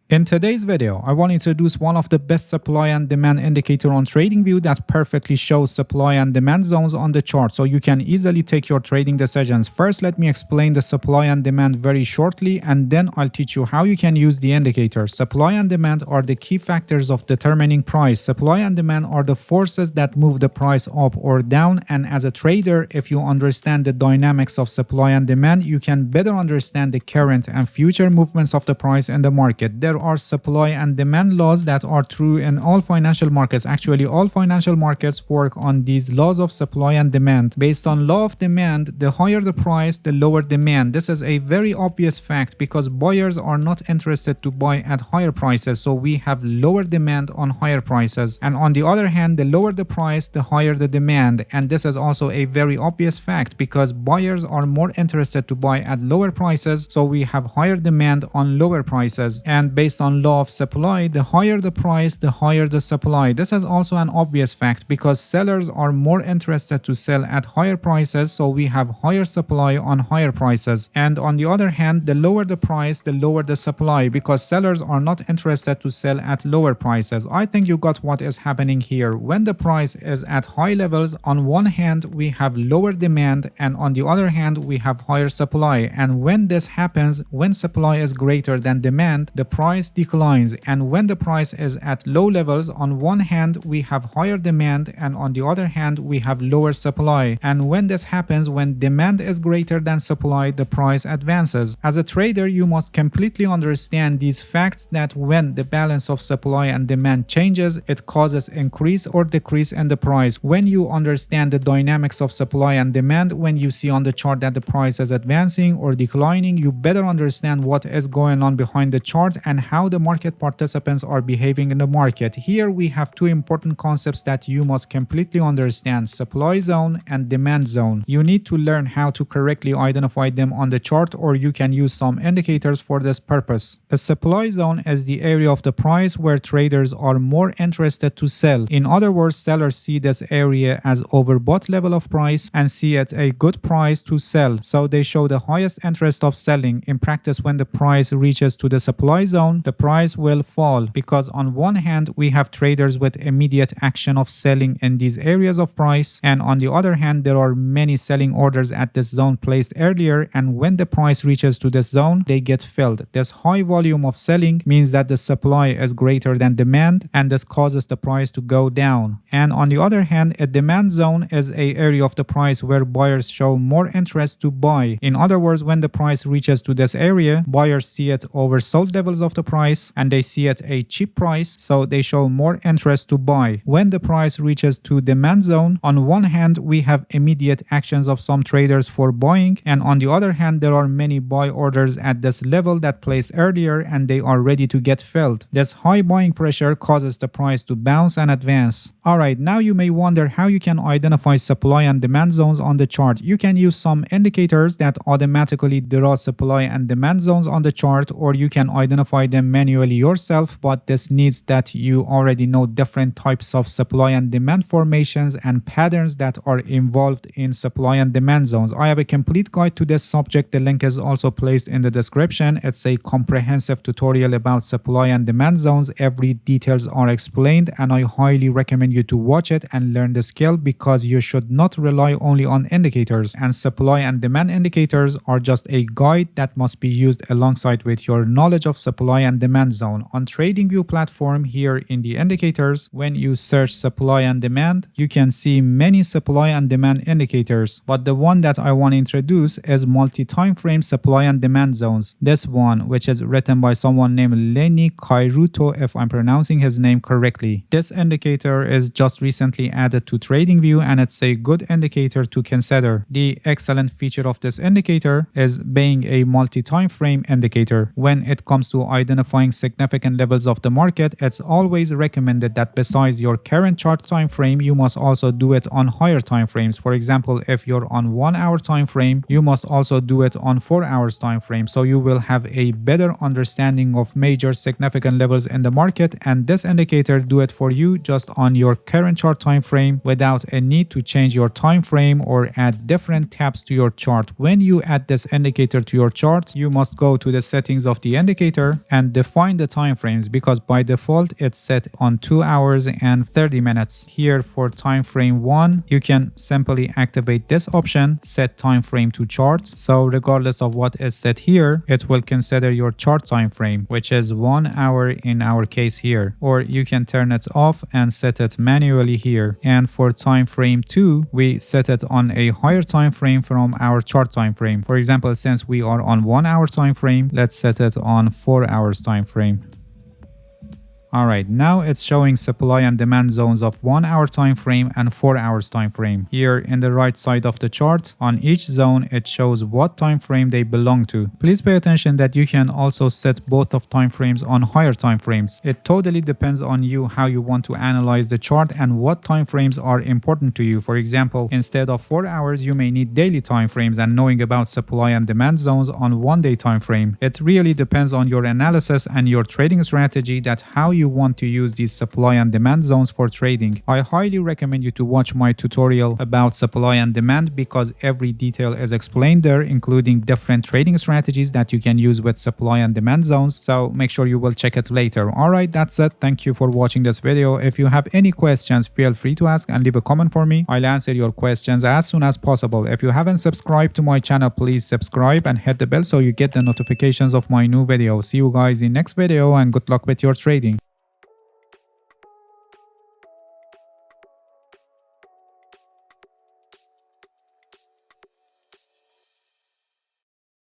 In today's video, I want to introduce one of the best supply and demand indicator on TradingView that perfectly shows supply and demand zones on the chart so you can easily take your trading decisions. First, let me explain the supply and demand very shortly, and then I'll teach you how you can use the indicator. Supply and demand are the key factors of determining price. Supply and demand are the forces that move the price up or down, and as a trader, if you understand the dynamics of supply and demand, you can better understand the current and future movements of the price in the market. There are supply and demand laws that are true in all financial markets. Actually, all financial markets work on these laws of supply and demand. Based on law of demand, the higher the price, the lower demand. This is a very obvious fact because buyers are not interested to buy at higher prices, so we have lower demand on higher prices. And on the other hand, the lower the price, the higher the demand. And this is also a very obvious fact because buyers are more interested to buy at lower prices, so we have higher demand on lower prices. And based on law of supply, the higher the price, the higher the supply. This is also an obvious fact because sellers are more interested to sell at higher prices, so we have higher supply on higher prices. And on the other hand, the lower the price, the lower the supply because sellers are not interested to sell at lower prices. I think you got what is happening here. When the price is at high levels, on one hand we have lower demand and on the other hand we have higher supply. And when this happens, when supply is greater than demand, the price declines, and when the price is at low levels, on one hand we have higher demand and on the other hand we have lower supply. And when this happens, when demand is greater than supply, the price advances. As a trader, you must completely understand these facts that when the balance of supply and demand changes, it causes increase or decrease in the price. When you understand the dynamics of supply and demand, when you see on the chart that the price is advancing or declining, you better understand what is going on behind the chart and how the market participants are behaving in the market. Here we have two important concepts that you must completely understand: supply zone and demand zone. You need to learn how to correctly identify them on the chart, or you can use some indicators for this purpose. A supply zone is the area of the price where traders are more interested to sell. In other words, sellers see this area as overbought level of price and see it a good price to sell, so they show the highest interest of selling. In practice, when the price reaches to the supply zone, the price will fall because on one hand we have traders with immediate action of selling in these areas of price, and on the other hand there are many selling orders at this zone placed earlier, and when the price reaches to this zone they get filled. This high volume of selling means that the supply is greater than demand, and this causes the price to go down. And on the other hand, a demand zone is an area of the price where buyers show more interest to buy. In other words, when the price reaches to this area, buyers see it oversold levels of the price and they see it a cheap price, so they show more interest to buy. When the price reaches to demand zone, on one hand we have immediate actions of some traders for buying, and on the other hand there are many buy orders at this level that placed earlier and they are ready to get filled. This high buying pressure causes the price to bounce and advance. Alright, now you may wonder how you can identify supply and demand zones on the chart. You can use some indicators that automatically draw supply and demand zones on the chart, or you can identify them manually yourself, but this needs that you already know different types of supply and demand formations and patterns that are involved in supply and demand zones. I have a complete guide to this subject. The link is also placed in the description. It's a comprehensive tutorial about supply and demand zones. Every details are explained, and I highly recommend you to watch it and learn the skill because you should not rely only on indicators, and supply and demand indicators are just a guide that must be used alongside with your knowledge of supply and demand zone. On TradingView platform, here in the indicators, when you search supply and demand, you can see many supply and demand indicators, but the one that I want to introduce is multi-time frame supply and demand zones. This one, which is written by someone named Lenny Kairuto, if I'm pronouncing his name correctly. This indicator is just recently added to TradingView and it's a good indicator to consider. The excellent feature of this indicator is being a multi-time frame indicator. When it comes to identifying significant levels of the market, it's always recommended that besides your current chart time frame, you must also do it on higher time frames. For example, if you're on 1 hour time frame, you must also do it on 4 hours time frame, so you will have a better understanding of major significant levels in the market, and this indicator do it for you just on your current chart time frame without a need to change your time frame or add different tabs to your chart. When you add this indicator to your chart, you must go to the settings of the indicator and define the time frames, because by default it's set on 2 hours and 30 minutes. Here for time frame 1, you can simply activate this option, set time frame to chart. So regardless of what is set here, it will consider your chart time frame, which is 1 hour in our case here. Or you can turn it off and set it manually here. And for time frame 2, we set it on a higher time frame from our chart time frame. For example, since we are on 1 hour time frame, let's set it on 4 hours time frame. Alright, now it's showing supply and demand zones of 1 hour time frame and 4 hours time frame. Here in the right side of the chart, on each zone it shows what time frame they belong to. Please pay attention that you can also set both of time frames on higher time frames. It totally depends on you how you want to analyze the chart and what time frames are important to you. For example, instead of 4 hours, you may need daily time frames and knowing about supply and demand zones on 1 day time frame. It really depends on your analysis and your trading strategy that how you want to use these supply and demand zones for trading. I highly recommend you to watch my tutorial about supply and demand because every detail is explained there, including different trading strategies that you can use with supply and demand zones. So make sure you will check it later. Alright, that's it. Thank you for watching this video. If you have any questions, feel free to ask and leave a comment for me. I'll answer your questions as soon as possible. If you haven't subscribed to my channel, please subscribe and hit the bell so you get the notifications of my new video. See you guys in next video and good luck with your trading.